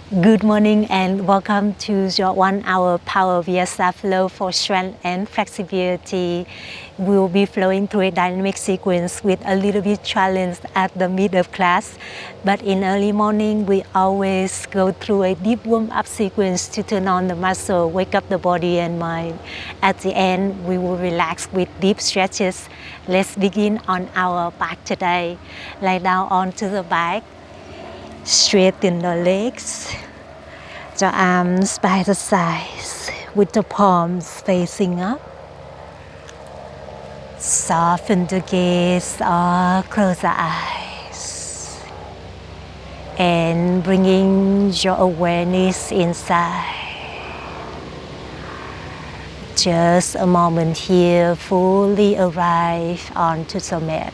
Good morning and welcome to your 1 hour power Vinyasa flow for strength and flexibility. We'll be flowing through a dynamic sequence with a little bit challenge at the mid of class. But in early morning, we always go through a deep warm-up sequence to turn on the muscle, wake up the body and mind. At the end, we will relax with deep stretches. Let's begin on our back today. Lie down onto the back. Straighten the legs, your arms by the sides with the palms facing up. Soften the gaze or close the eyes. And bringing your awareness inside. Just a moment here, fully arrive onto the mat.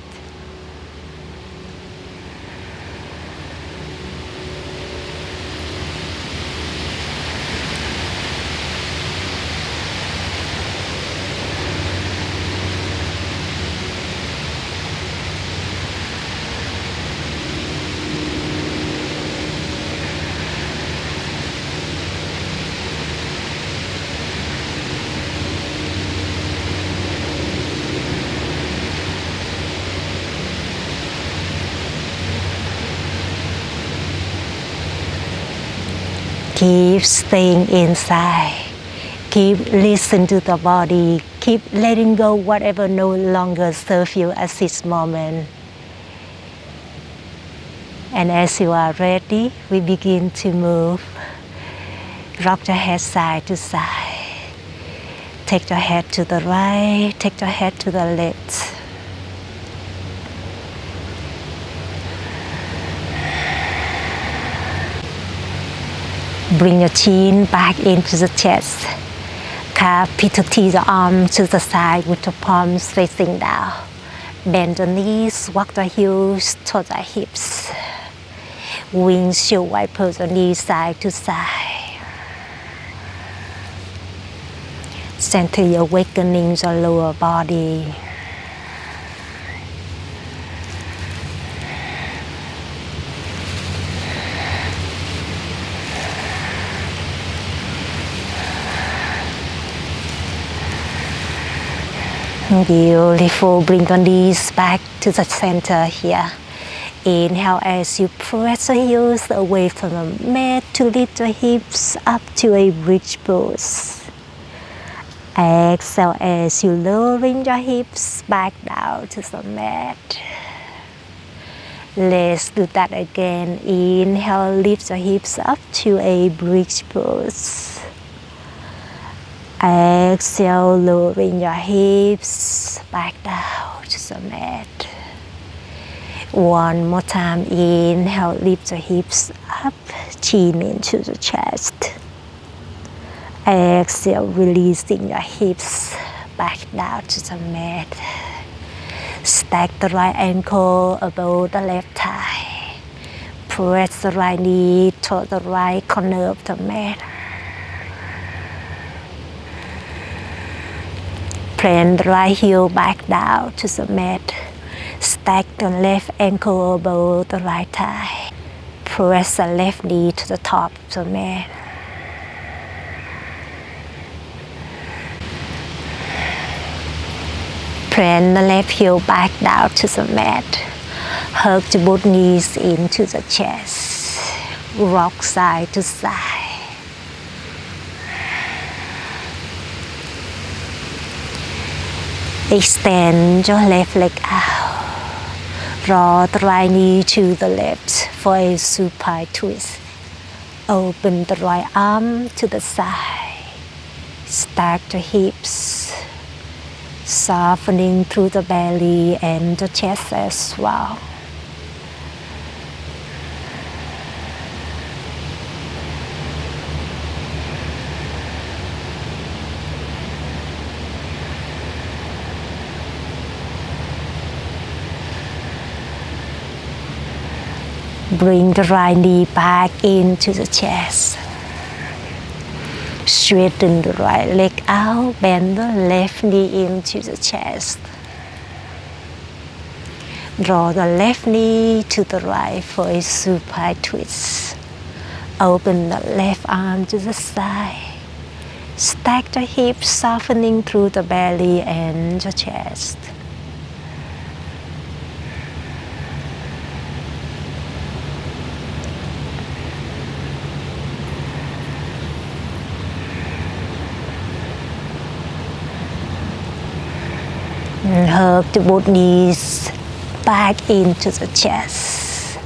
Keep staying inside. Keep listening to the body. Keep letting go whatever no longer serves you at this moment. And as you are ready, we begin to move. Rock your head side to side. Take your head to the right, take your head to the left. Bring your chin back into the chest. Capitalize the arm to the side with the palms facing down. Bend the knees, walk the heels toward the hips. Windshield wiper the knees side to side. Center your awakening the lower body. Beautiful. Bring the knees back to the center here. Inhale as you press the heels away from the mat to lift the hips up to a bridge pose. Exhale as you lowering your hips back down to the mat. Let's do that again. Inhale, lift the hips up to a bridge pose. Exhale, lowering your hips back down to the mat. One more time. Inhale, lift the hips up, chin into the chest. Exhale, releasing your hips back down to the mat. Stack the right ankle above the left thigh. Press the right knee toward the right corner of the mat. Plant the right heel back down to the mat. Stack the left ankle above the right thigh. Press the left knee to the top of the mat. Plant the left heel back down to the mat. Hug the both knees into the chest. Rock side to side. Extend your left leg out. Draw the right knee to the left for a supine twist. Open the right arm to the side. Stack the hips. Softening through the belly and the chest as well. Bring the right knee back into the chest. Straighten the right leg out, bend the left knee into the chest. Draw the left knee to the right for a supine twist. Open the left arm to the side. Stack the hips, softening through the belly and the chest. And hug the both knees back into the chest.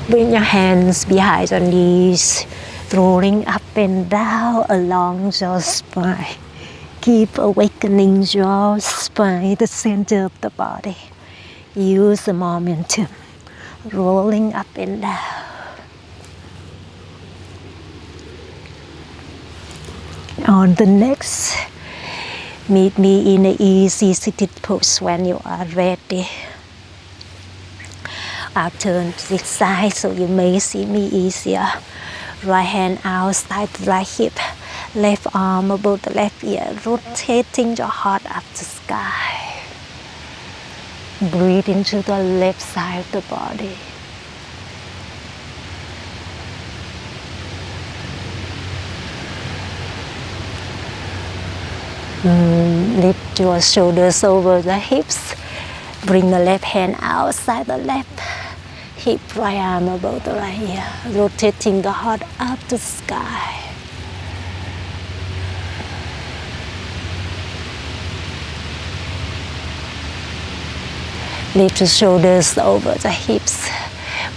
Bring your hands behind your knees, rolling up and down along your spine. Keep awakening your spine, the center of the body. Use the momentum, rolling up and down. On the next, meet me in an easy seated pose when you are ready. I'll turn to this side so you may see me easier. Right hand outside the right hip, left arm above the left ear, rotating your heart up to sky. Breathe into the left side of the body. Lift your shoulders over the hips. Bring the left hand outside the left hip, right arm above the right ear, rotating the heart up to the sky. Lift the shoulders over the hips.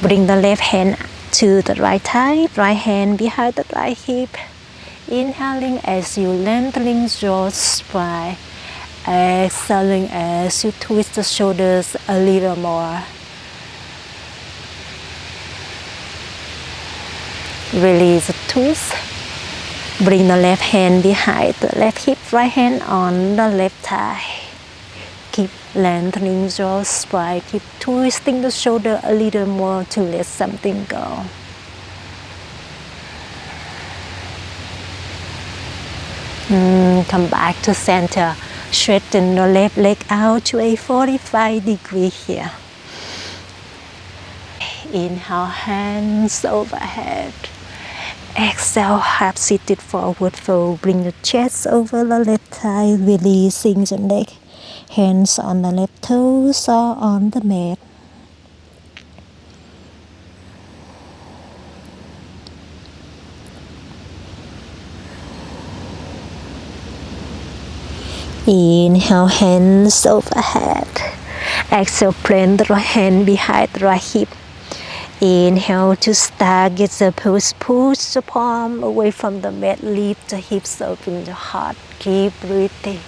Bring the left hand to the right thigh, right hand behind the right hip. Inhaling as you lengthening your spine. Exhaling as you twist the shoulders a little more. Release the twist. Bring the left hand behind the left hip, right hand on the left thigh. Keep lengthening your spine. Keep twisting the shoulder a little more to let something go. Come back to center. Straighten the left leg out to a 45 degree here. Inhale, hands overhead. Exhale, half seated forward fold. Bring the chest over the left thigh, releasing the neck. Hands on the left toes or on the mat. Inhale, hands overhead. Exhale, plant the right hand behind the right hip. Inhale to start, get the pose, push the palm away from the mat, lift the hips, open the heart, keep breathing.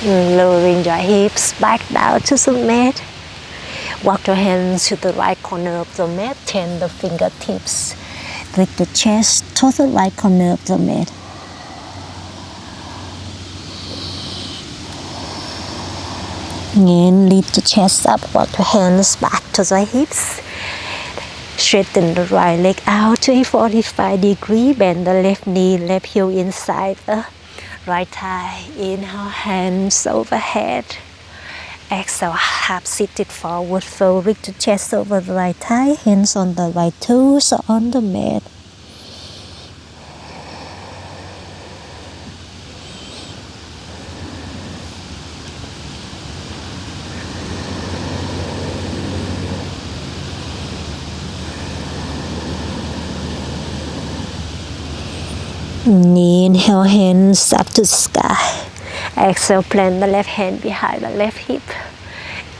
Lowering your hips back down to the mat. Walk your hands to the right corner of the mat, turn the fingertips. Lift the chest to the right corner of the mat. And lift the chest up, walk your hands back to the hips. Straighten the right leg out to a 45 degree, bend the left knee, left heel inside the right thigh. Inhale, hands overhead. Exhale, half seated forward fold, lift the chest over the right thigh, hands on the right toes or on the mat. Inhale, hands up to the sky. Exhale, plant the left hand behind the left hip.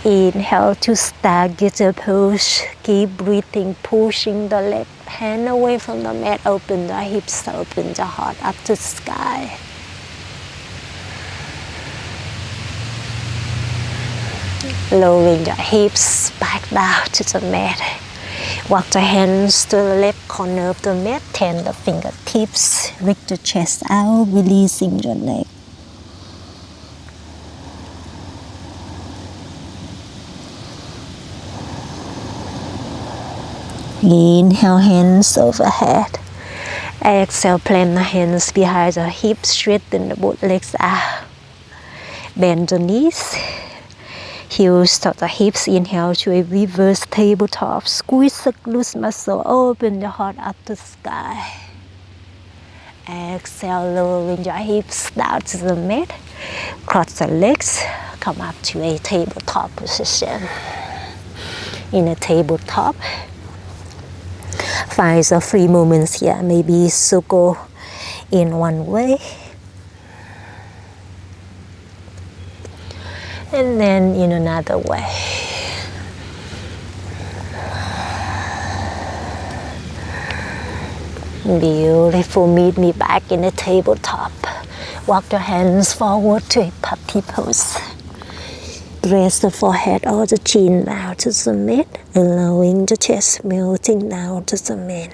Inhale to start, get a push. Keep breathing, pushing the left hand away from the mat. Open the hips, open the heart up to the sky. Lowering your hips back down to the mat. Walk the hands to the left corner of the mat, turn the fingertips, lift the chest out, releasing your neck. Inhale, hands overhead. Exhale, plant the hands behind the hips, straighten the both legs out. Bend the knees. Heels to the hips. Inhale to a reverse tabletop. Squeeze the glutes muscle. Open the heart up to the sky. Exhale, lowering your hips down to the mat. Cross the legs. Come up to a tabletop position. In a tabletop, find the free movements here. Maybe circle in one way. And then in another way. Beautiful. Meet me back in the tabletop. Walk your hands forward to a puppy pose. Press the forehead or the chin down to the mat, allowing the chest melting down to the mat.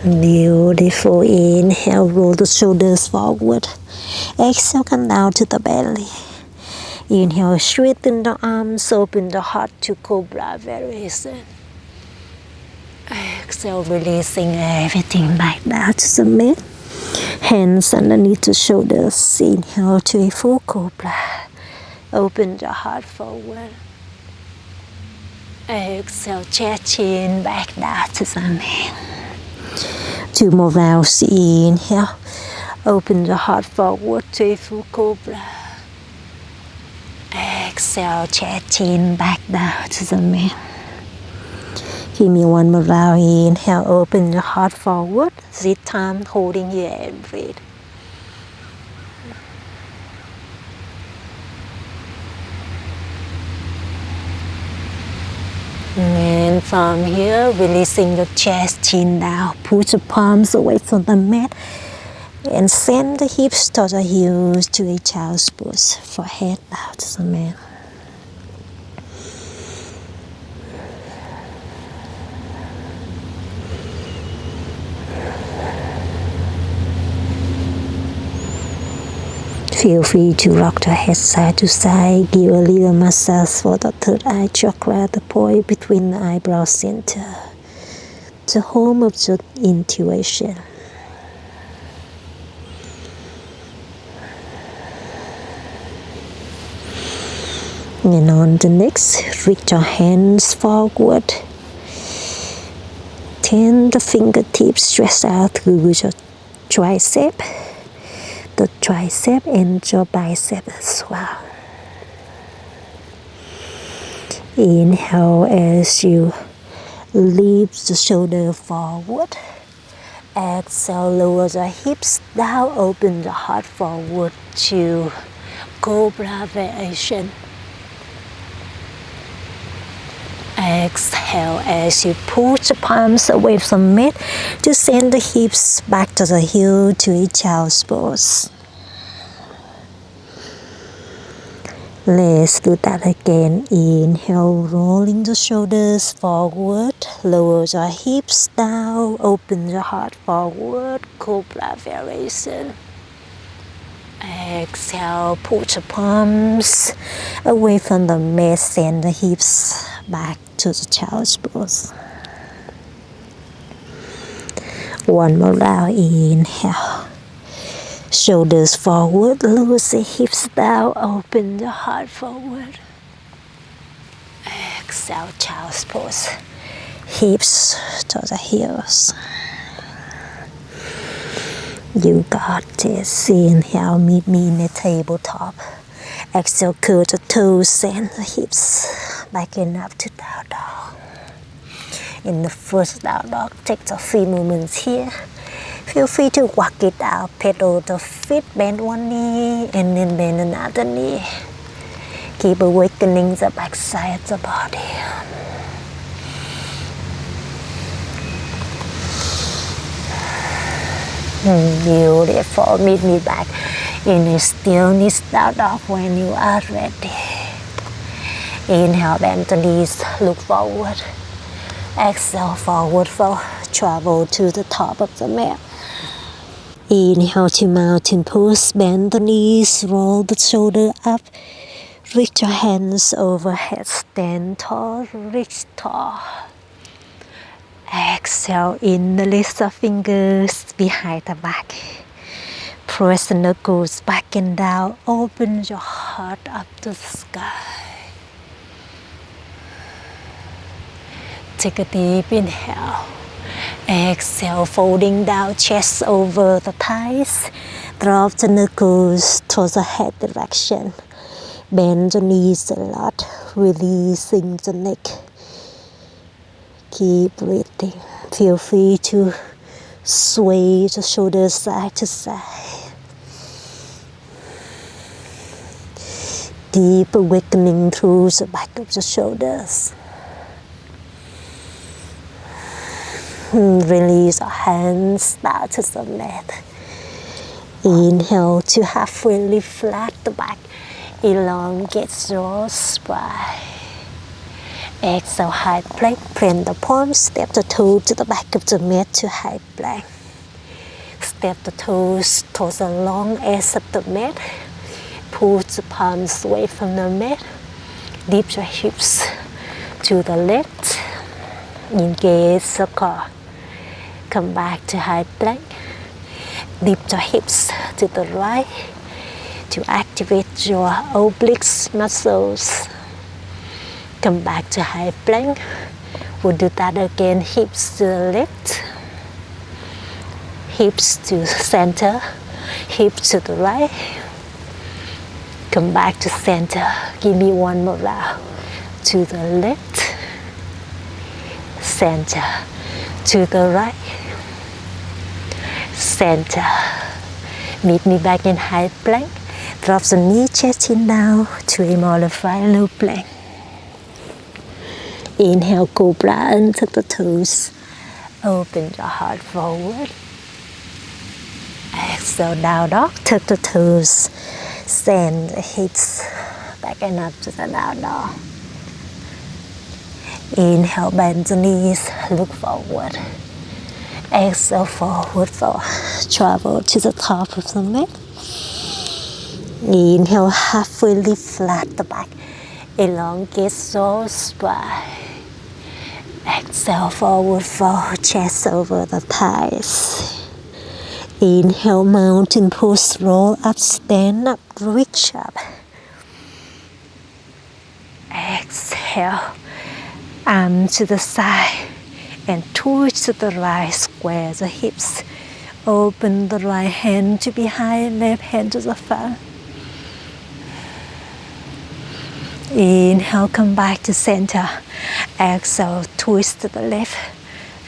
Beautiful. Inhale, roll the shoulders forward. Exhale, come down to the belly. Inhale, straighten the arms, open the heart to cobra variation. Exhale, releasing everything back down to the mat. Hands underneath the shoulders. Inhale to a full cobra. Open the heart forward. Exhale, chest chin back down to the mat. 2 more rounds. Inhale. Open the heart forward to a full cobra. Exhale, chest chin back down to the mat. Give me 1 more round. Inhale, open the heart forward. This time holding here and breathe. And from here, releasing the chest, chin down. Push the palms away from the mat. And send the hips to the heels to a child's pose. Forehead down to the mat. Feel free to rock your head side to side. Give a little massage for the third eye chakra, the point between the eyebrow center, the home of the intuition. And on the next, reach your hands forward. Turn the fingertips stretch out through your tricep, the tricep and your bicep as well. Inhale as you lift the shoulder forward. Exhale, lower the hips down, open the heart forward to cobra variation. Exhale as you push the palms away from mat to send the hips back to the heel to a child's pose. Let's do that again. Inhale, rolling the shoulders forward, lower the hips down, open the heart forward, cobra variation. Exhale, push the palms away from the mat, send the hips back to the child's pose. 1 more round. Inhale. Shoulders forward, lower the hips down, open the heart forward. Exhale, child's pose. Hips to the heels. You got this. Inhale, meet me in the tabletop. Exhale, curl the toes, send the hips back and up to down dog. In the first down dog, take the 3 movements here. Feel free to walk it out, pedal the feet, bend one knee and then bend another knee. Keep awakening the back side of the body. Beautiful. Meet me back in a stillness down dog when you are ready. Inhale, bend the knees, look forward. Exhale, forward fold, travel to the top of the mat. Inhale to mountain pose, bend the knees, roll the shoulder up. Reach your hands overhead, stand tall, reach tall. Exhale in the list of fingers behind the back. Press the knuckles back and down. Open your heart up to the sky. Take a deep inhale. Exhale, folding down, chest over the thighs. Drop the knuckles towards the head direction. Bend the knees a lot, releasing the neck. Keep breathing. Feel free to sway the shoulders side to side. Deep awakening through the back of the shoulders. Release our hands down to the mat. Inhale to halfway lift flat the back. Elongate your spine. Exhale, high plank. Plant the palms. Step the toe to the back of the mat to high plank. Step the toes towards the long edge of the mat. Pull the palms away from the mat. Dip your hips to the left. Engage the core. Come back to high plank. Dip your hips to the right to activate your obliques muscles. Come back to high plank. We'll do that again. Hips to the left. Hips to center. Hips to the right. Come back to center. Give me one more round. To the left. Center. To the right. Center. Meet me back in high plank. Drop the knee, chest chin down to a modified low plank. Inhale, cobra, untuck the toes. Open your heart forward. Exhale, down dog, tuck the toes. Send the hips back and up to the down dog. Inhale, bend the knees, look forward. Exhale, forward fold. Travel to the top of the mat. Inhale, halfway lift flat the back. Elongate your spine. Exhale, forward fold, chest over the thighs. Inhale, mountain pose, roll up, stand up, reach up. Exhale, arm to the side and twist to the right, square the hips. Open the right hand to behind, left hand to the front. Inhale, come back to center. Exhale, twist to the left.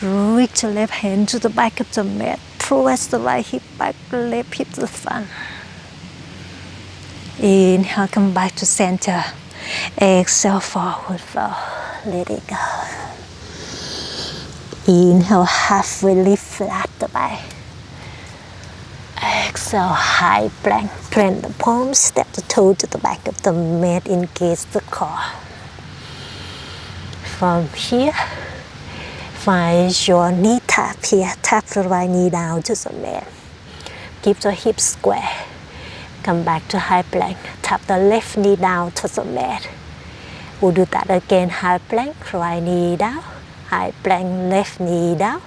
Reach the left hand to the back of the mat. Press the right hip back, left hip to the front. Inhale, come back to center. Exhale, forward fold. Let it go. Inhale, halfway lift flat the back. Exhale, high plank. Plant the palms, step the toe to the back of the mat, engage the core. From here, find your knee tap here. Tap the right knee down to the mat. Keep the hips square. Come back to high plank. Tap the left knee down to the mat. We'll do that again. High plank, right knee down. High plank, left knee down.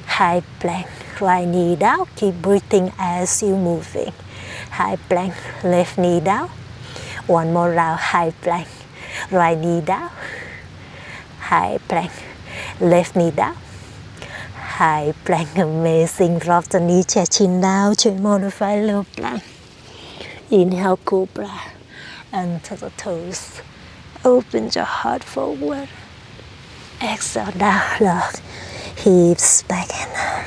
High plank, right knee down. Keep breathing as you're moving. High plank, left knee down. One more round. High plank, right knee down. High plank, left knee down. High plank, amazing. Drop the knee, chest chin down to modify low plank. Inhale, cobra, until the toes. Open your heart forward. Exhale, down dog. Hips back and up.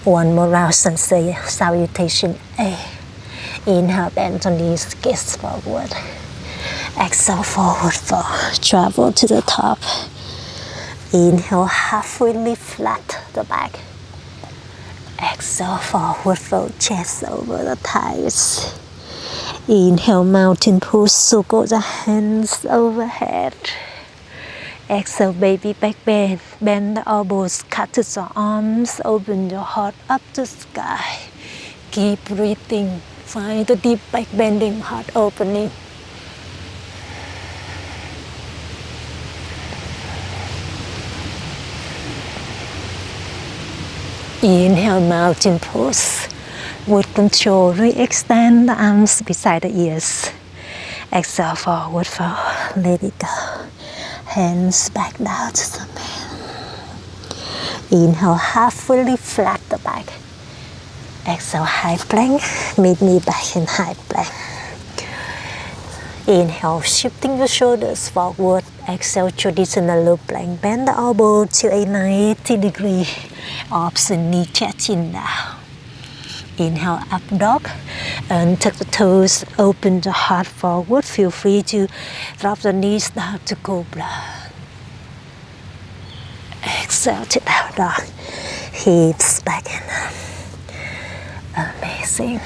One more round, sensei salutation A. Inhale, bend the knees, gaze forward. Exhale, forward fold. Travel to the top. Inhale, halfway lift flat the back. Exhale, forward fold, chest over the thighs. Inhale, mountain pose, circle the hands overhead. Exhale, baby back bend. Bend the elbows, cut to the arms. Open your heart up to sky. Keep breathing. Find the deep back bending, heart opening. Inhale, mountain pose. With control, re-extend the arms beside the ears. Exhale, forward fold. Let it go. Hands back down to the mat. Inhale, half fully flat the back. Exhale, high plank. Meet me back in high plank. Inhale, shifting your shoulders forward. Exhale, traditional low plank. Bend the elbow to a 90 degree. Option knee, chest, chin down. Inhale, up dog. And tuck the toes, open the heart forward. Feel free to drop the knees down to cobra. Exhale to down dog. Hips back and up. Amazing.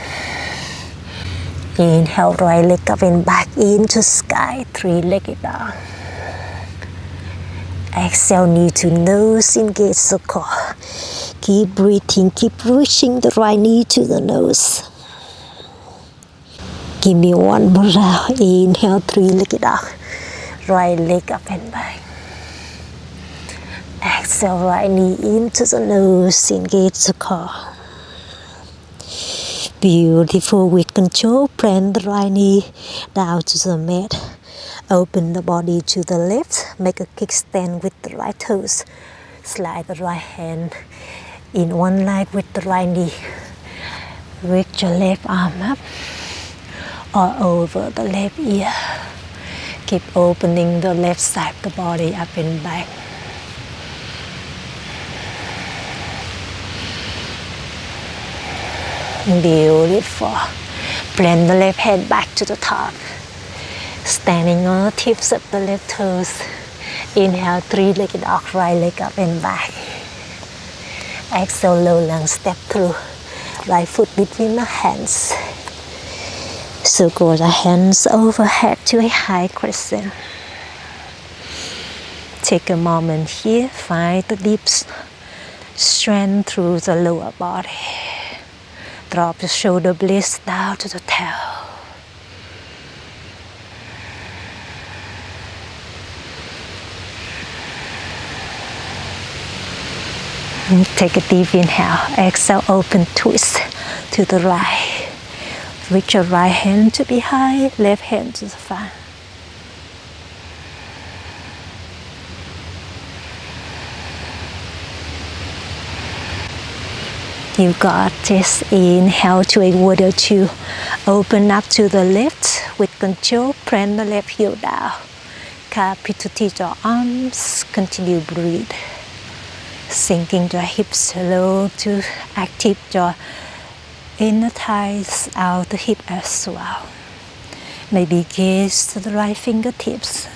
Inhale, right leg up and back into sky, three-legged dog. Exhale, knee to nose, engage the core. Keep breathing, keep reaching the right knee to the nose. Give me one more round. Inhale, three-legged dog. Right leg up and back. Exhale, right knee into the nose, engage the core. Beautiful. With control, plant the right knee down to the mat. Open the body to the left. Make a kickstand with the right toes. Slide the right hand in one line with the right knee. Reach your left arm up or over the left ear. Keep opening the left side of the body up and back. Beautiful. Plant the left hand back to the top. Standing on the tips of the left toes. Inhale, three-legged dog, right leg up and back. Exhale, low lunge, step through. Right foot between the hands. Circle the hands overhead to a high crescent. Take a moment here. Find the deep strength through the lower body. Drop the shoulder blades down to the tail. Take a deep inhale. Exhale, open twist to the right. Reach your right hand to behind, left hand to the front. You got this. Inhale to a warrior two. Open up to the left with control. Plant the left heel down. Carpet to teach your arms. Continue breathe. Sinking the hips low to active your inner thighs out the hip as well. Maybe gaze to the right fingertips.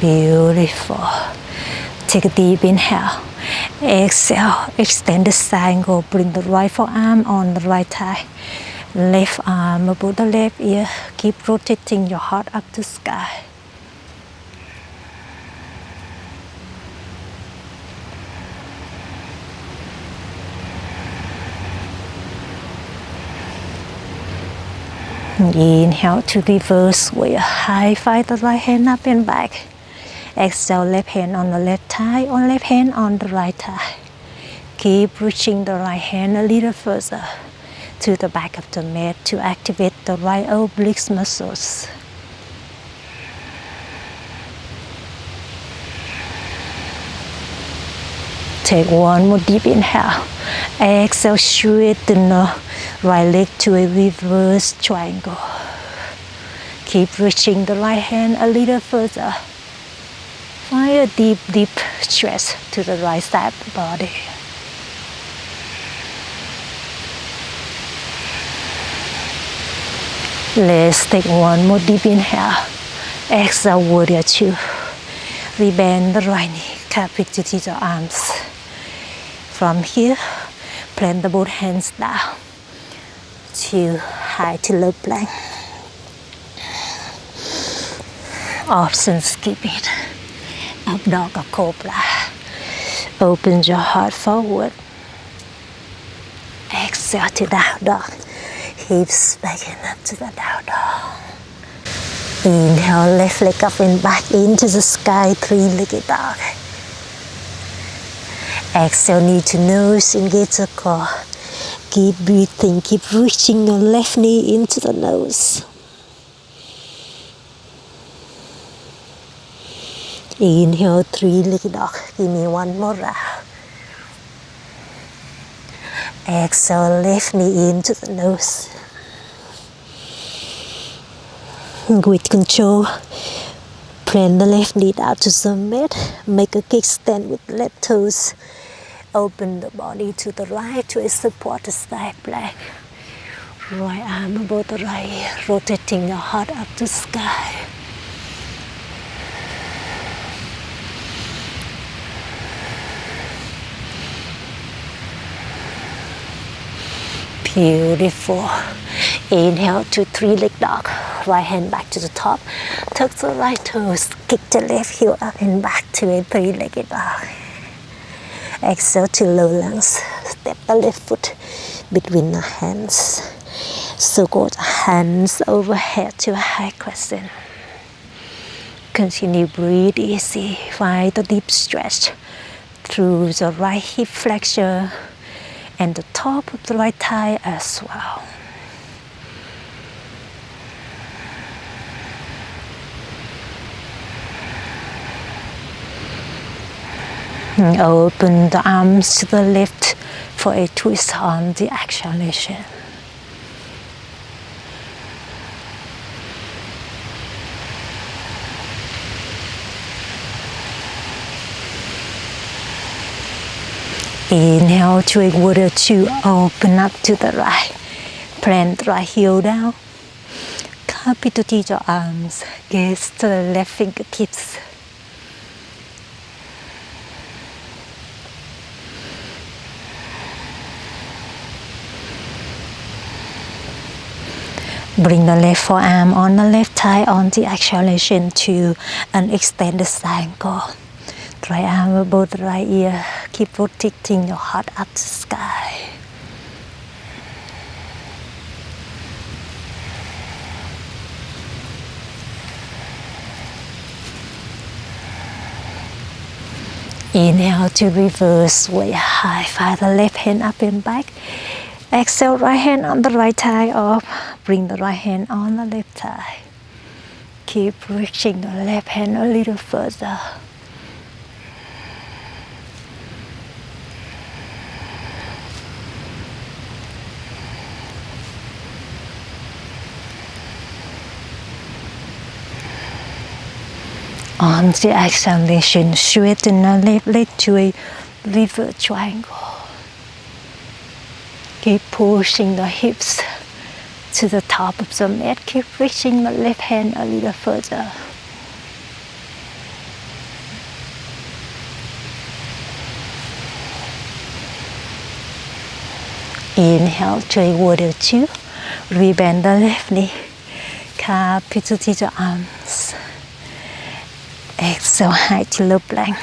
Beautiful. Take a deep inhale. Exhale. Extend the side angle. Bring the right forearm on the right thigh. Left arm above the left ear. Keep rotating your heart up to sky. Inhale to reverse warrior. High five the right hand up and back. Exhale, left hand on the left thigh, or left hand on the right thigh. Keep reaching the right hand a little further to the back of the mat to activate the right oblique muscles. Take one more deep inhale. Exhale, straighten the right leg to a reverse triangle. Keep reaching the right hand a little further. Find a deep, deep stretch to the right side of the body. Let's take one more deep inhale. Exhale, warrior two. Rebend the right knee, carpet to teach your arms. From here, plant the both hands down to high to low plank. Option skip it. Up dog or cobra. Open your heart forward. Exhale to down dog. Hips back and up to the down dog. Inhale, left leg up and back into the sky, three-legged dog. Exhale, knee to nose, engage the core. Keep breathing, keep reaching your left knee into the nose. Inhale, three-legged dog. Give me one more round. Exhale, left knee into the nose. With control, plant the left knee down to the mat. Make a kickstand with left toes. Open the body to the right to support the side plank. Right arm above the right ear, rotating your heart up to sky. Beautiful. Inhale to three-legged dog. Right hand back to the top. Tuck the right toes. Kick the left heel up and back to a three-legged dog. Exhale to low lunge. Step the left foot between the hands. Circle the hands overhead to a high crescent. Continue breathe easy. Find the deep stretch through the right hip flexor and the top of the right thigh as well. And open the arms to the left for a twist on the exhalation. Inhale, drink water to open up to the right. Plant the right heel down. Cup it to your arms. Gaze to the left fingertips. Bring the left forearm on the left thigh on the exhalation to an extended triangle. Right arm above the right ear. Keep rotating your heart up to sky. Inhale to reverse way high. Find the left hand up and back. Exhale, right hand on the right thigh up. Bring the right hand on the left thigh. Keep reaching the left hand a little further. On the exhalation, straighten the left leg to a river triangle. Keep pushing the hips to the top of the mat. Keep reaching the left hand a little further. Inhale, drink water 2. Rebend the left knee. Cup it to the arms. Exhale, high to low plank.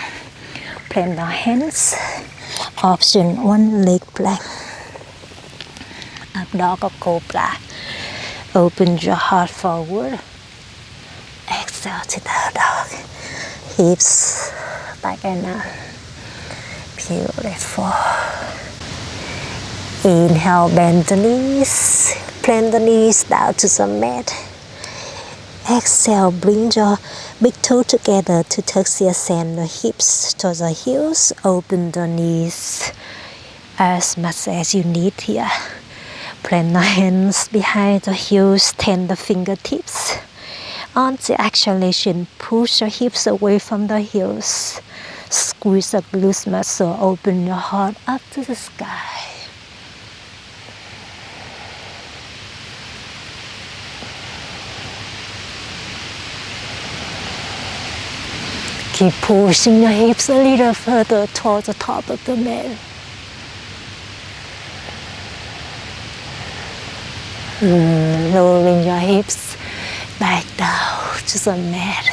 Plant the hands. Option one leg plank. Up dog or cobra. Open your heart forward. Exhale to down dog. Hips back and up. Beautiful. Inhale, bend the knees. Plant the knees down to the mat. Exhale, bring your big toe together to touch the send the hips to the heels. Open the knees as much as you need here. Plant the hands behind the heels, tend the fingertips. On the exhalation, push your hips away from the heels. Squeeze the glutes muscle, open your heart up to the sky. Keep pushing the hips a little further towards the top of the mat. Lowering your hips back down to the mat.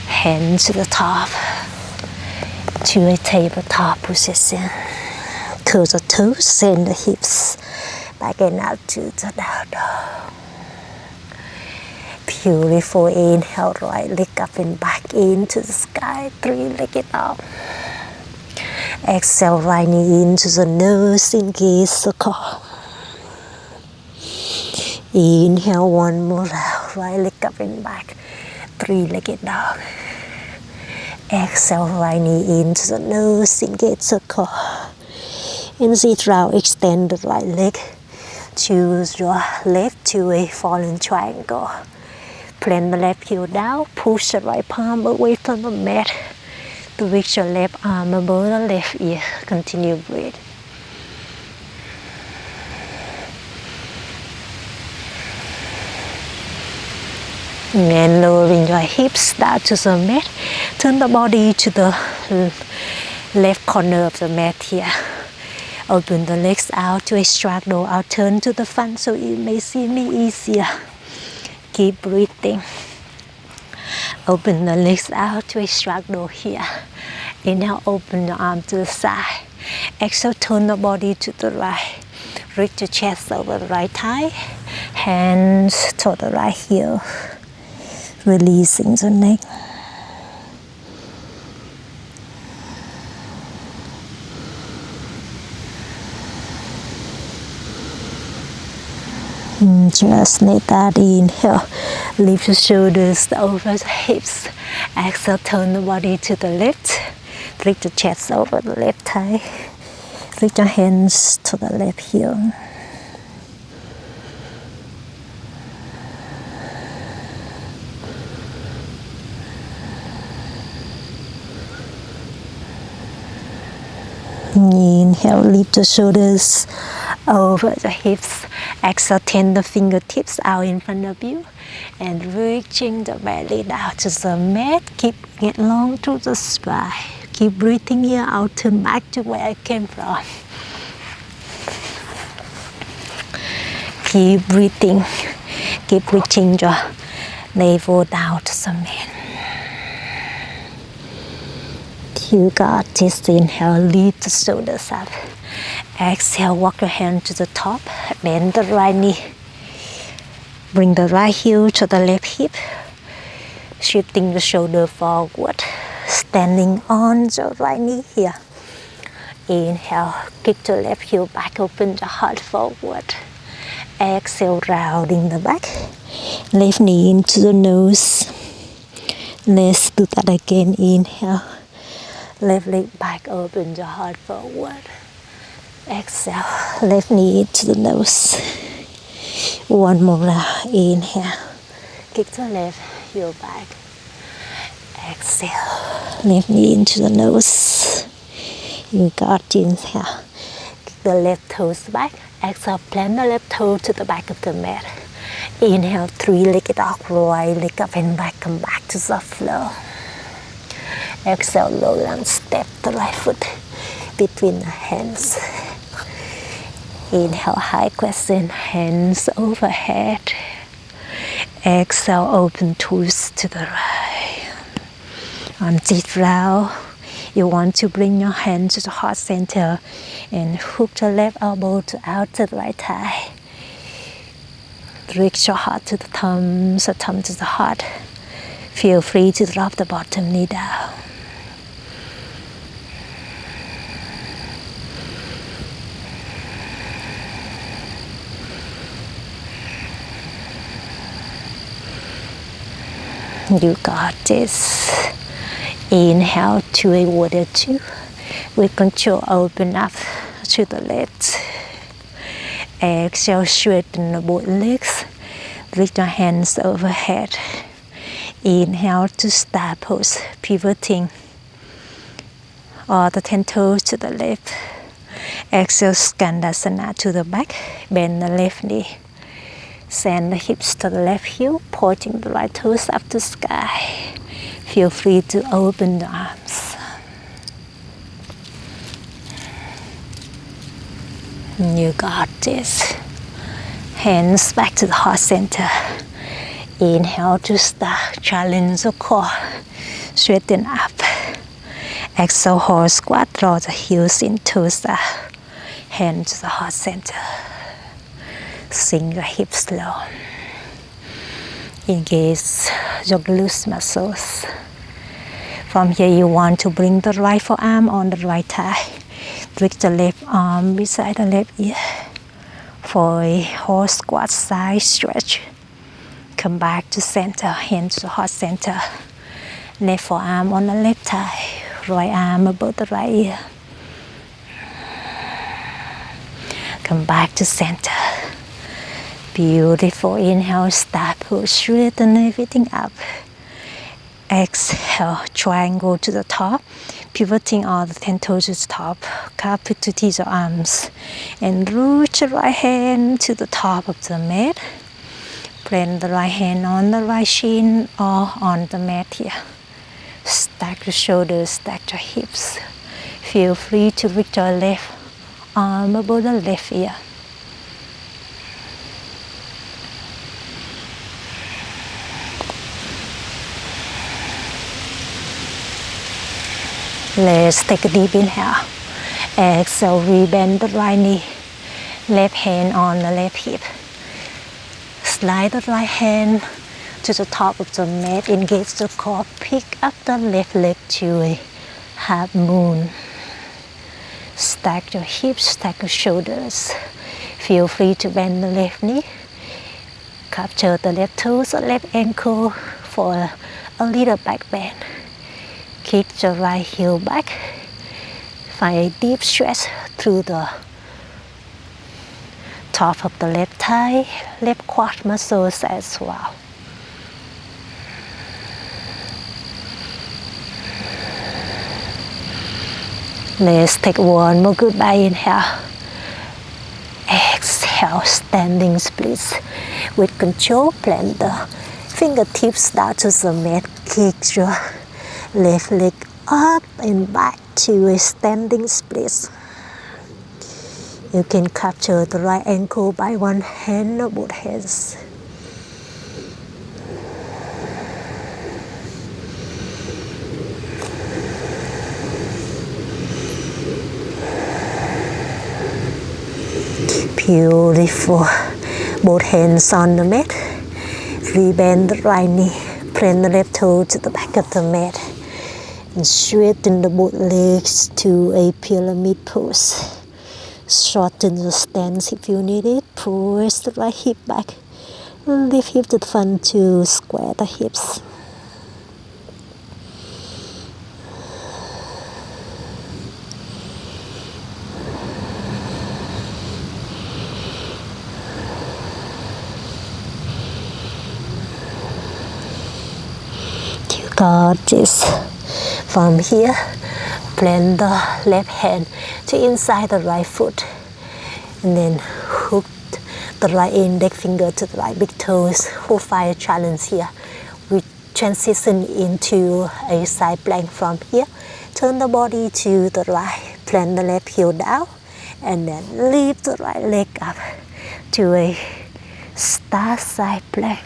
Hands to the top to a tabletop position. Curl the toes and the hips Again out to the down dog. Beautiful. Inhale, right leg up and back into the sky. 3-legged dog. Exhale, right knee into the nose, engage circle. Inhale, one more round. Right leg up and back. 3-legged dog. Exhale, right knee into the nose, engage circle. And sit round, extend the right leg. Choose your left to a fallen triangle. Plant the left heel down, push the right palm away from the mat. To reach your left arm above the left ear. Continue breathe. And lowering your hips down to the mat. Turn the body to the left corner of the mat here. Open the legs out to extract door. I'll turn to the front so you may see me easier. Keep breathing. Open the legs out to extract door here. Inhale, open the arm to the side. Exhale, turn the body to the right. Reach the chest over the right thigh. Hands to the right heel. Releasing the neck. Just let that inhale. Lift the shoulders over the hips. Exhale, turn the body to the left. Lift the chest over the left thigh. Lift your hands to the left heel. Inhale, lift the shoulders over the hips. Exhale, turn the fingertips out in front of you. And reaching the belly down to the mat. Keep it long to the spine. Keep breathing here. I'll turn back to where I came from. Keep breathing. Keep reaching your navel down to the mat. You got this. Inhale, lift the shoulders up. Exhale, walk your hand to the top. Bend the right knee. Bring the right heel to the left hip. Shifting the shoulder forward. Standing on the right knee here. Inhale, kick the left heel back, open the heart forward. Exhale, rounding the back. Left knee into the nose. Let's do that again. Inhale. Left leg back, open the heart forward. Exhale, left knee into the nose. One more round. Inhale. Kick the left heel back. Exhale, left knee into the nose. You got it. Inhale. Kick the left toes back. Exhale, plant the left toe to the back of the mat. Inhale, 3-legged dog. Right leg up and back. Come back to the floor. Exhale, low lunge, step the right foot between the hands. Inhale, high crescent, hands overhead. Exhale, open twist to the right. On sit round, you want to bring your hand to the heart center and hook the left elbow out to the right thigh. Reach your heart to the thumbs, the thumb to the heart. Feel free to drop the bottom knee down. You got this. Inhale to a warrior two. With control, open up to the left. Exhale, straighten both legs. Lift your hands overhead. Inhale to star pose, pivoting. All the 10 toes to the left. Exhale, Skandasana to the back. Bend the left knee. Send the hips to the left heel, pointing the right toes up to sky. Feel free to open the arms. You got this. Hands back to the heart center. Inhale to start, challenge the core. Straighten up. Exhale, horse squat, draw the heels in toes up. Hand to the heart center. Sink your hips low. Engage your glutes muscles. From here, you want to bring the right forearm on the right thigh. Reach the left arm beside the left ear for a horse squat side stretch. Come back to center, hands to heart center. Left forearm on the left thigh, right arm above the right ear. Come back to center. Beautiful. Inhale, start, push, straighten everything up. Exhale, triangle to the top, pivoting all the 10 toes to the top. Carpet to tease your arms. And reach the right hand to the top of the mat. Plant the right hand on the right shin or on the mat here. Stack your shoulders, stack your hips. Feel free to reach your left arm above the left ear. Let's take a deep inhale. Exhale, rebend the right knee. Left hand on the left hip. Slide the right hand to the top of the mat. Engage the core. Pick up the left leg to a half moon. Stack your hips, stack your shoulders. Feel free to bend the left knee. Capture the left toes or left ankle for a little back bend. Kick your right heel back. Find a deep stretch through the top of the left thigh, left quad muscles as well. Let's take one more goodbye inhale. Exhale, standing splits. With control, plant the fingertips down to the mat. Kick your left leg up and back to a standing split. You can capture the right ankle by one hand or both hands. Beautiful. Both hands on the mat. Rebend the right knee. Plant the left toe to the back of the mat. And straighten the both legs to a pyramid pose. Shorten the stance if you need it. Press the right hip back. Lift hip to the front to square the hips. You got this. From here, plant the left hand to inside the right foot. And then hook the right index finger to the right big toes. Hold fire challenge here. We transition into a side plank from here. Turn the body to the right. Plant the left heel down. And then lift the right leg up to a star side plank.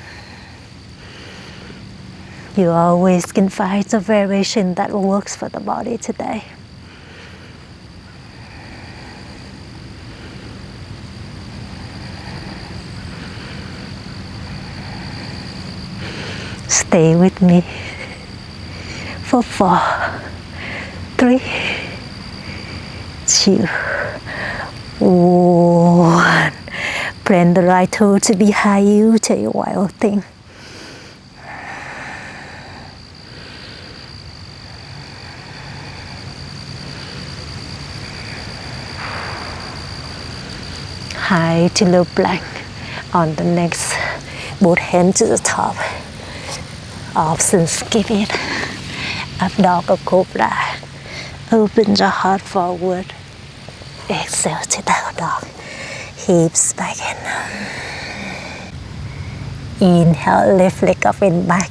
You always can find the variation that works for the body today. Stay with me for 4, 3, 2, 1. Plant the right toe to behind you, take a wild thing. High to low plank. On the next, both hands to the top. Option skip it. Up dog or cobra. Open your heart forward. Exhale to down dog. Hips back in. Inhale, left leg up and back.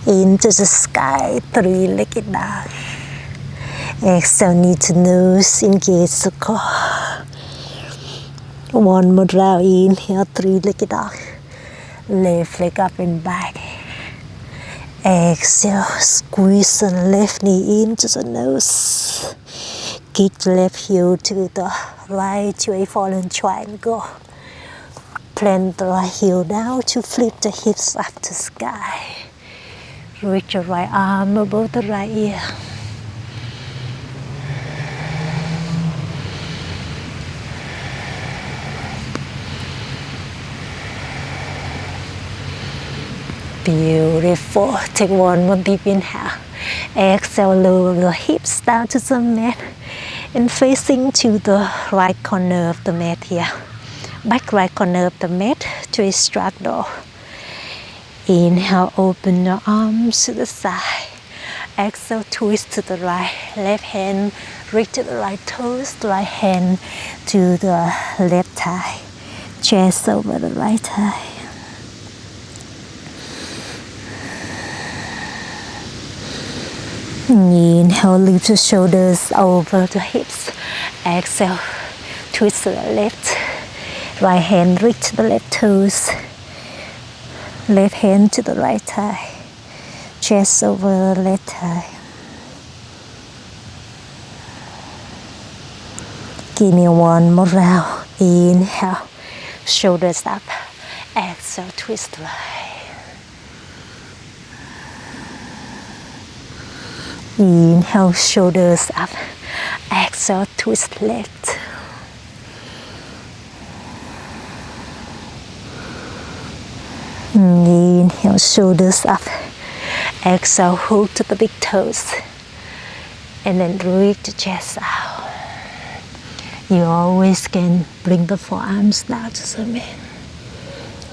Into the sky, 3-legged dog. Exhale, knee to nose, engage the core. One more round, inhale, 3-legged dog. Left leg up and back. Exhale, squeeze the left knee into the nose. Kick the left heel to the right to a fallen triangle. Plant the right heel down to flip the hips up to sky. Reach your right arm above the right ear. Beautiful. Take one more deep inhale. Exhale, lower the hips down to the mat and facing to the right corner of the mat here. Back right corner of the mat to a straddle. Inhale, open your arms to the side. Exhale, twist to the right. Left hand reach to the right toes. Right hand to the left thigh. Chest over the right thigh. Inhale, lift the shoulders over the hips. Exhale, twist to the left. Right hand reach to the left toes. Left hand to the right thigh. Chest over the left thigh. Give me one more round. Inhale, shoulders up. Exhale, twist right. Inhale, shoulders up. Exhale, twist left. Inhale, shoulders up. Exhale, hook to the big toes. And then reach the chest out. You always can bring the forearms down to the mat.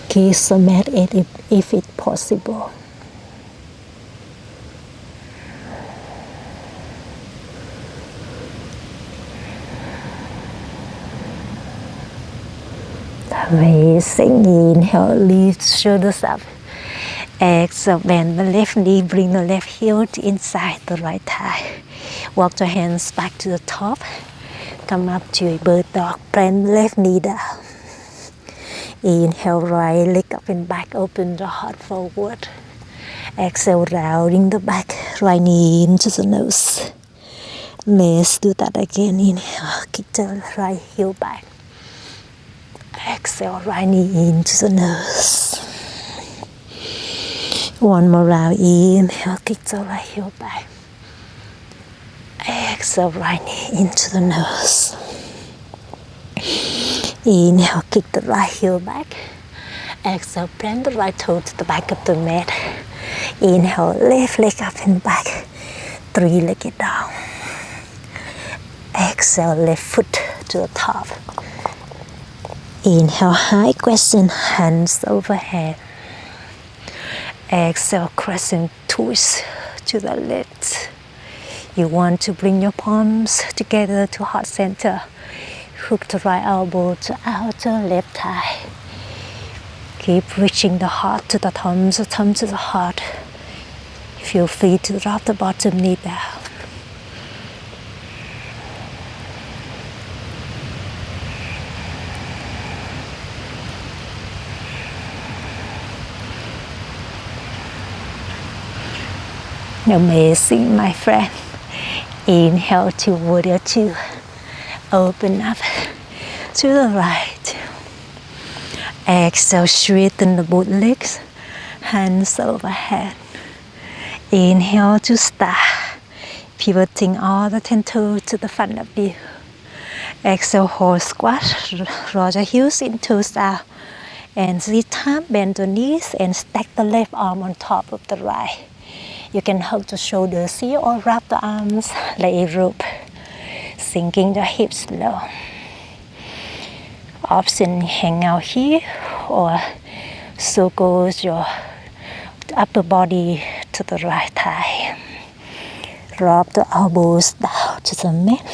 Kiss the mat if it's possible. Amazing. Inhale, lift shoulders up. Exhale, bend the left knee, bring the left heel to inside the right thigh. Walk your hands back to the top. Come up to a bird dog. Bend the left knee down. Inhale, right leg up and back. Open the heart forward. Exhale, rounding the back. Right knee into the nose. Let's do that again. Inhale, kick the right heel back. Exhale, right knee into the nose. One more round. Inhale, kick the right heel back. Exhale, right knee into the nose. Inhale, kick the right heel back. Exhale, plant the right toe to the back of the mat. Inhale, left leg up and back. Three-legged down. Exhale, left foot to the top. Inhale, high crescent, hands overhead. Exhale, crescent twist to the left. You want to bring your palms together to heart center. Hook the right elbow to outer left thigh. Keep reaching the heart to the thumbs, the thumb to the heart. Feel free to drop the bottom knee down. Amazing, my friend. Inhale to warrior two. Open up to the right. Exhale, straighten the both legs. Hands overhead. Inhale to star. Pivoting all the 10 toes to the front of you. Exhale, hold squat. Roll the heels in toes out. And this time, bend the knees and stack the left arm on top of the right. You can hug the shoulders here or wrap the arms like a rope, sinking the hips low. Option hang out here or circle your upper body to the right thigh. Drop the elbows down to the mat.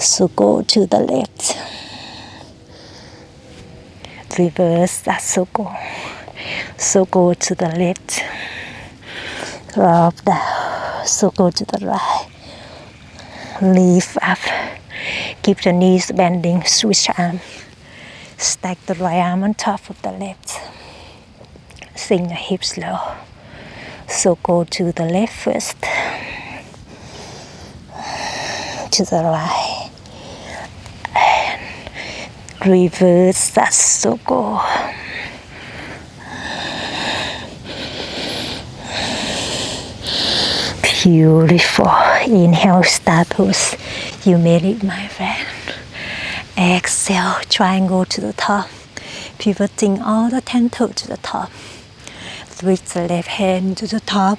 Circle to the left. Reverse that circle. Circle to the left. Drop down, circle to the right. Lift up. Keep the knees bending, switch arm. Stack the right arm on top of the left. Sink the hips low. Circle to the left first. To the right. And Reverse Sasoko. Beautiful. Inhale, star pose. You made it, my friend. Exhale, triangle to the top. Pivoting all the 10 toes to the top. Reach the left hand to the top.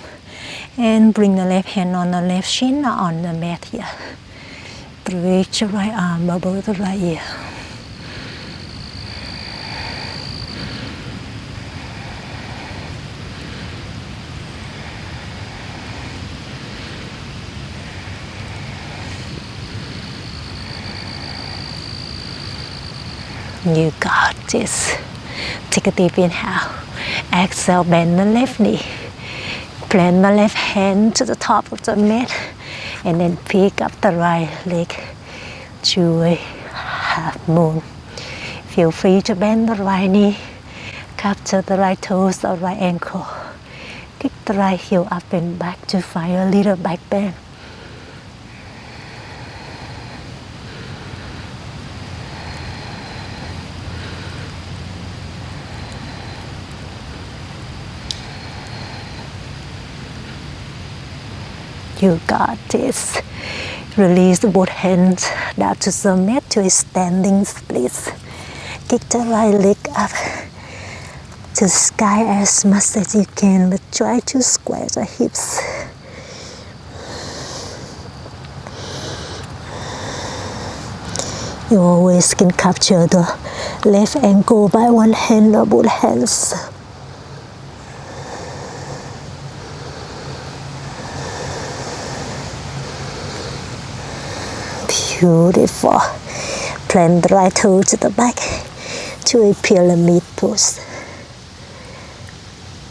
And bring the left hand on the left shin or on the mat here. Reach your right arm above the right ear. You got this. Take a deep inhale. Exhale, bend the left knee. Plant the left hand to the top of the mat. And then pick up the right leg to a half moon. Feel free to bend the right knee. Capture the right toes or right ankle. Kick the right heel up and back to find a little back bend. You got this. Release both hands down to the mat to a standing split. Kick the right leg up to the sky as much as you can, but try to square the hips. You always can capture the left ankle by one hand or both hands. Beautiful. Plant the right toe to the back to a pyramid pose.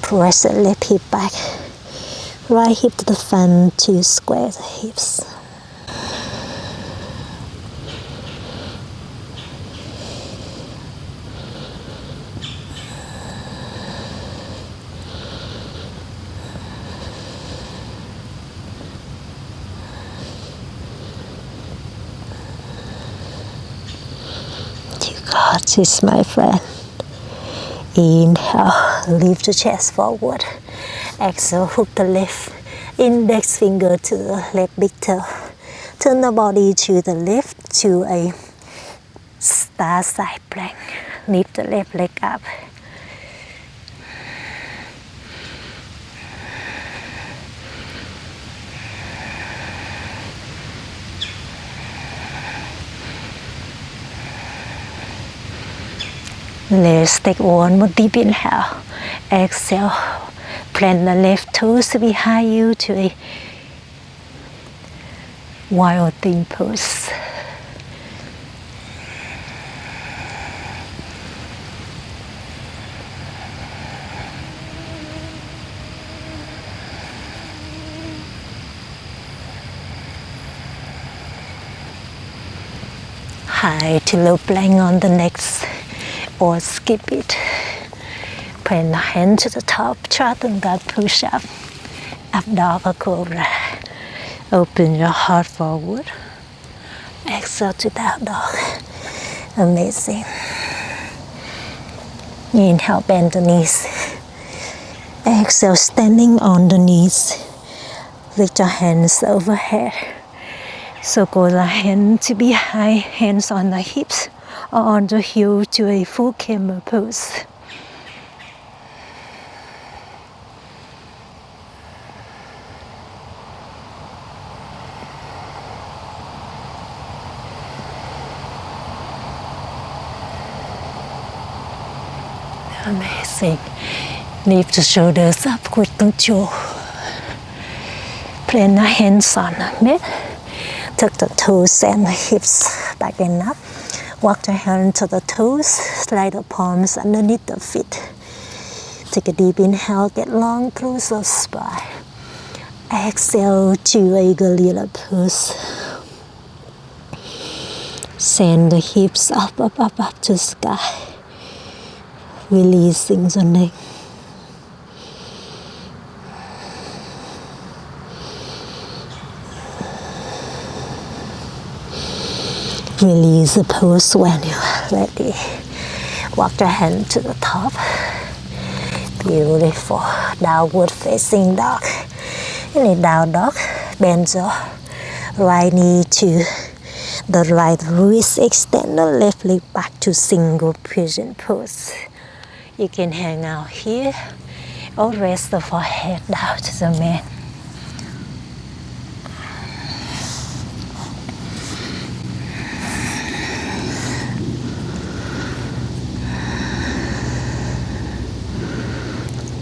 Press the left hip back. Right hip to the front to square the hips. God, this, my friend. Inhale, lift the chest forward. Exhale, hook the left index finger to the left big toe. Turn the body to the left to a star side plank. Lift the left leg up. Let's take one more deep inhale. Exhale. Plant the left toes behind you to a wild thing pose. High to low plank on the next, or skip it. Plant the hand to the top, triangle push up, up dog or cobra. Open your heart forward. Exhale to down dog. Amazing. Inhale, bend the knees. Exhale, standing on the knees. Lift your hands overhead. Circle the hand to behind, hands on the hips or on the heel to a full camel pose. Amazing. Lift the shoulders up with control. Plant the hands on the mat. Tuck the toes and the hips back and up. Walk the hand to the toes. Slide the palms underneath the feet. Take a deep inhale. Get long through the spine. Exhale to a gorilla pose. Send the hips up, up, up, up to sky. Releasing the neck. Release the pose when you're Ready. Walk your hand to the top. Beautiful. Downward facing dog. In a down dog, bend your right knee to the right wrist. Extend the left leg back to single pigeon pose. You can hang out here or rest the forehead down to the mat.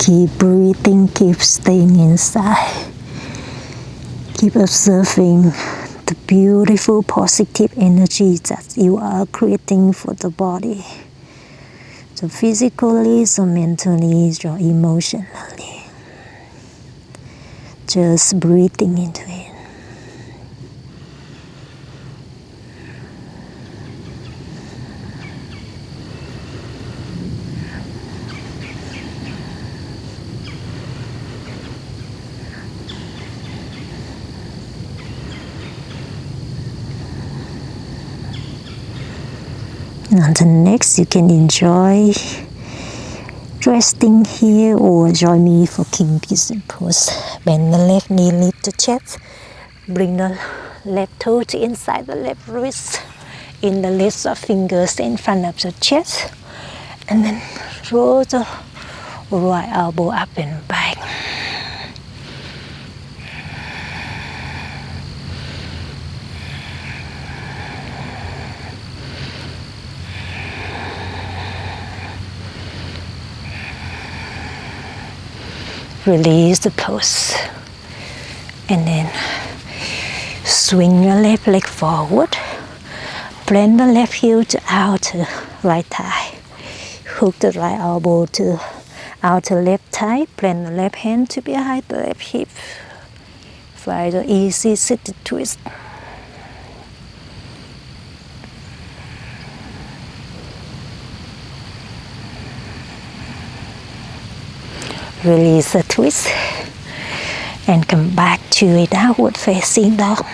Keep breathing, keep staying inside. Keep observing the beautiful positive energy that you are creating for the body. So physically, so mentally, so emotionally. Just breathing into it. And then next you can enjoy resting here or join me for King Pigeon pose. Bend the left knee, lift the chest. Bring the left toe to inside the left wrist. In the list of fingers in front of the chest. And then roll the right elbow up and back. Release the pose. And then swing your left leg forward. Bend the left heel to outer right thigh. Hook the right elbow to outer left thigh. Bend the left hand to behind the left hip. Find the easy seated twist. Release the twist and come back to a downward facing dog.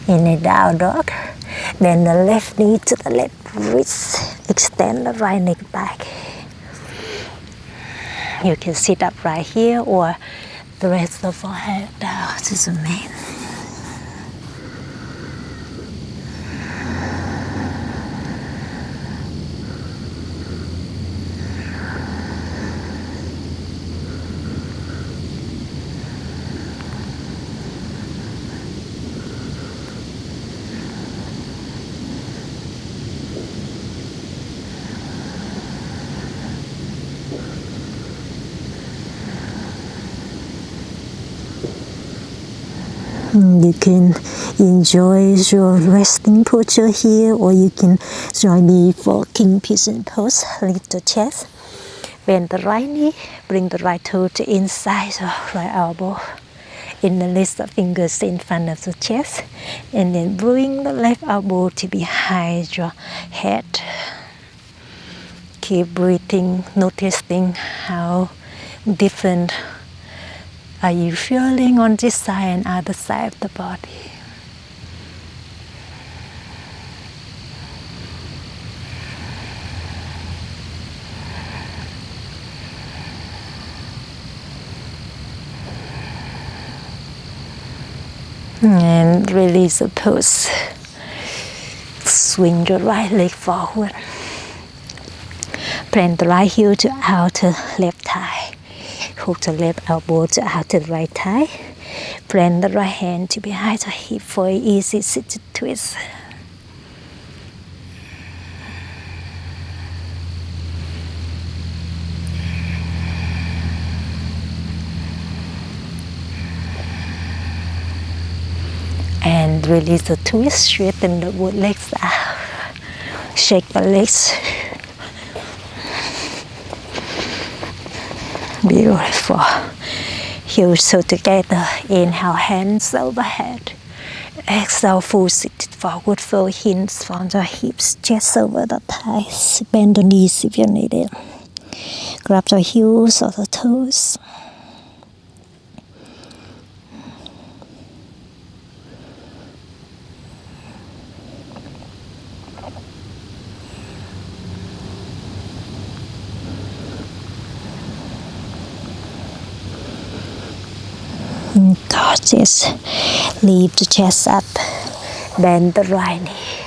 In a down dog, bend the left knee to the left wrist, extend the right leg back. You can sit up right here or rest the forehead down to the mat. You can enjoy your resting posture here, or you can join me for King Pigeon pose. Lift the chest, bend the right knee, bring the right toe to inside the right elbow. In the list of fingers in front of the chest, and then bring the left elbow to behind your head. Keep breathing, noticing how different are you feeling on this side and other side of the body. And release the pose. Swing your right leg forward. Bend the right heel to outer left thigh. Hook the left elbow to outer right thigh. Bend the right hand to behind the hip for an easy seated twist. And release the twist, straighten the both legs out. Shake the legs. Beautiful. Heels so together. Inhale, hands overhead. Exhale, full seated forward fold, hinge from the hips, chest over the thighs. Bend the knees if you need it. Grab the heels or the toes. Just lift the chest up, bend the right knee,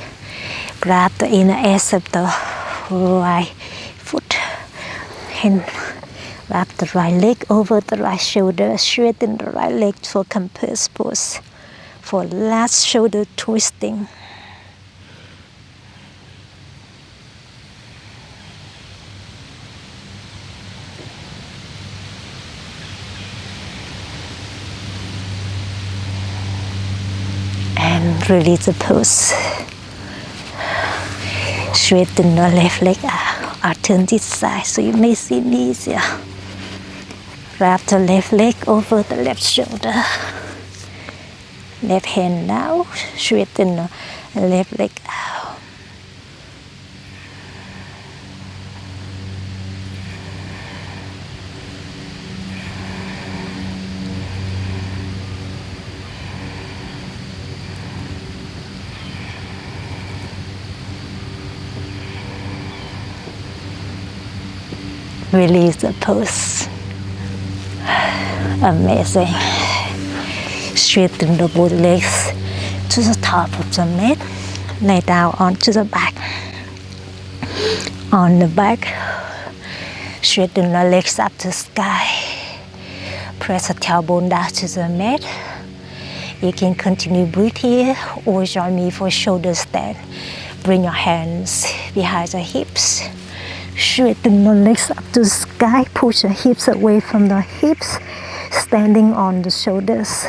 grab the inner edge of the right foot, and wrap the right leg over the right shoulder, straighten the right leg for compressed pose, for last shoulder twisting. And release the pose. Straighten the left leg out, or turn this side so you may see it easier. Wrap the left leg over the left shoulder. Left hand down, straighten the left leg out. Release the pose. Amazing. Straighten the both legs to the top of the mat. Lay down onto the back. On the back, straighten the legs up to the sky. Press the tailbone down to the mat. You can continue breathe here or join me for shoulder stand. Bring your hands behind the hips. Straighten the legs up to the sky. Push the hips away from the hips. Standing on the shoulders.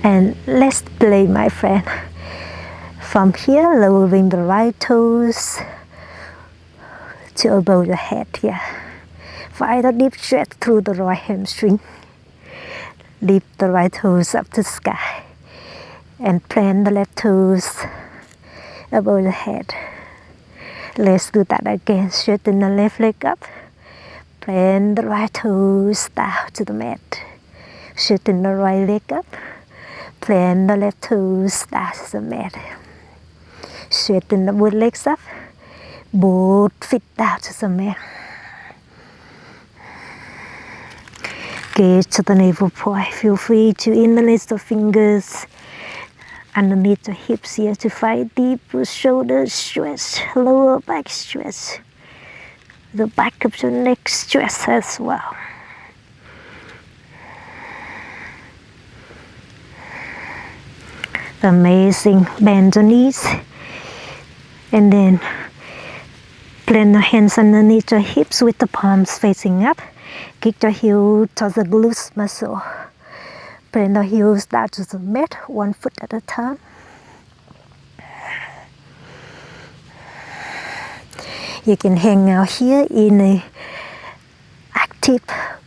And let's play, my friend. From here, lowering the right toes to above the head here. Find a deep stretch through the right hamstring. Lift the right toes up to the sky. And plant the left toes above the head. Let's do that again. Straighten the left leg up. Plant the right toes down to the mat. Straighten the right leg up. Plant the left toes down to the mat. Straighten the both legs up. Both feet down to the mat. Gaze to the navel point. Feel free to interlace the fingers underneath the hips here to find deep shoulder stretch, lower back stretch. The back of your neck stretch as well. Amazing. Bend the knees and then plant the hands underneath the hips with the palms facing up. Kick the heel to the glutes muscle. Plant the heels down to the mat, one foot at a time. You can hang out here in a active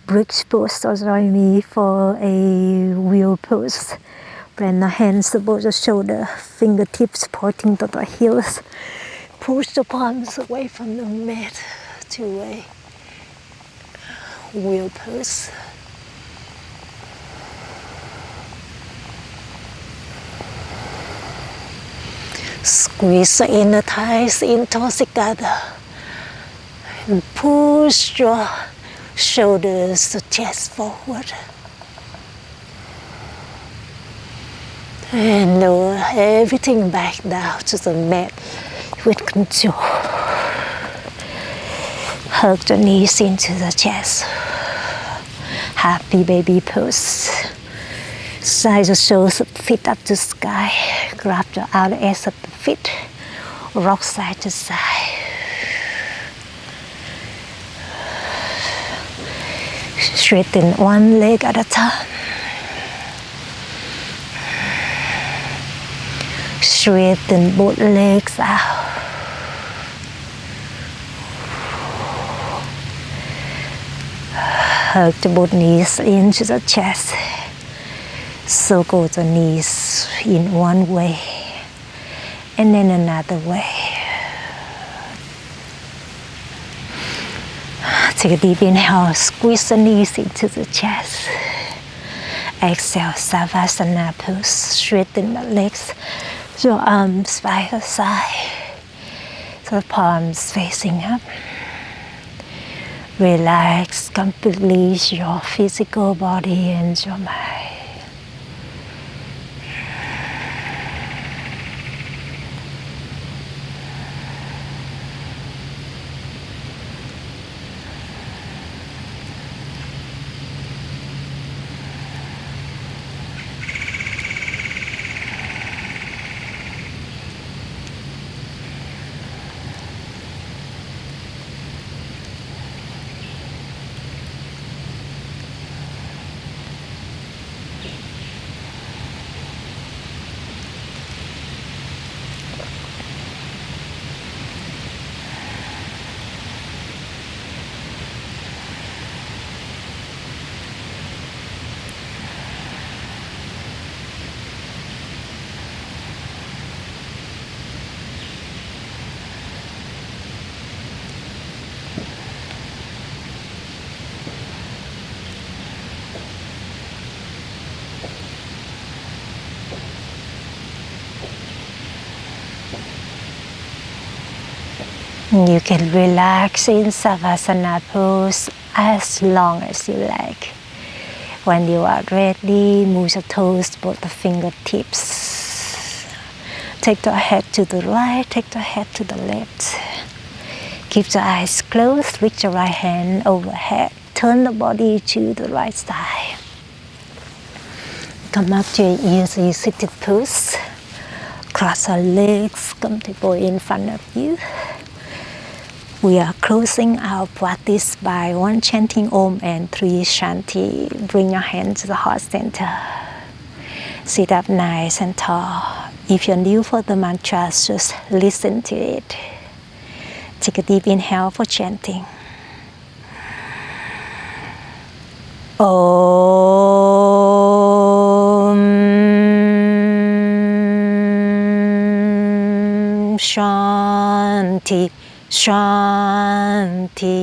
bridge pose or join me for a wheel pose. Plant the hands above the shoulder, fingertips pointing to the heels. Push the palms away from the mat to a wheel pose. Squeeze the inner thighs in towards together. And push your shoulders to chest forward. And lower everything back down to the mat with control. Hug the knees into the chest. Happy baby pose. Side the soles of the feet up to the sky. Grab the outer edge of the feet. Rock side to side. Straighten one leg at a time. Straighten both legs out. Hug the both knees into the chest. Circle the knees in one way and then another way. Take a deep inhale, squeeze the knees into the chest. Exhale, Savasana pose. Straighten the legs, your arms by the side, so the palms facing up. Relax completely your physical body and your mind. You can relax in Savasana pose as long as you like. When you are ready, move your toes, both the fingertips. Take the head to the right, take the head to the left. Keep your eyes closed, reach your right hand overhead. Turn the body to the right side. Come up to an easy seated pose. Cross our legs comfortable in front of you. We are closing our practice by 1 chanting Om and 3 Shanti. Bring your hand to the heart center. Sit up nice and tall. If you're new for the mantra, just listen to it. Take a deep inhale for chanting. Om Shanti. Shanti,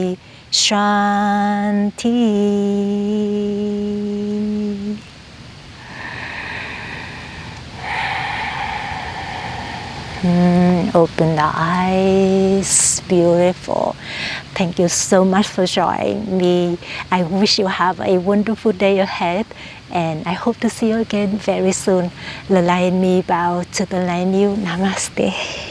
Shanti. Open the eyes, beautiful. Thank you so much for joining me. I wish you have a wonderful day ahead, and I hope to see you again very soon. The Lion Me bow to the Lion You. Namaste.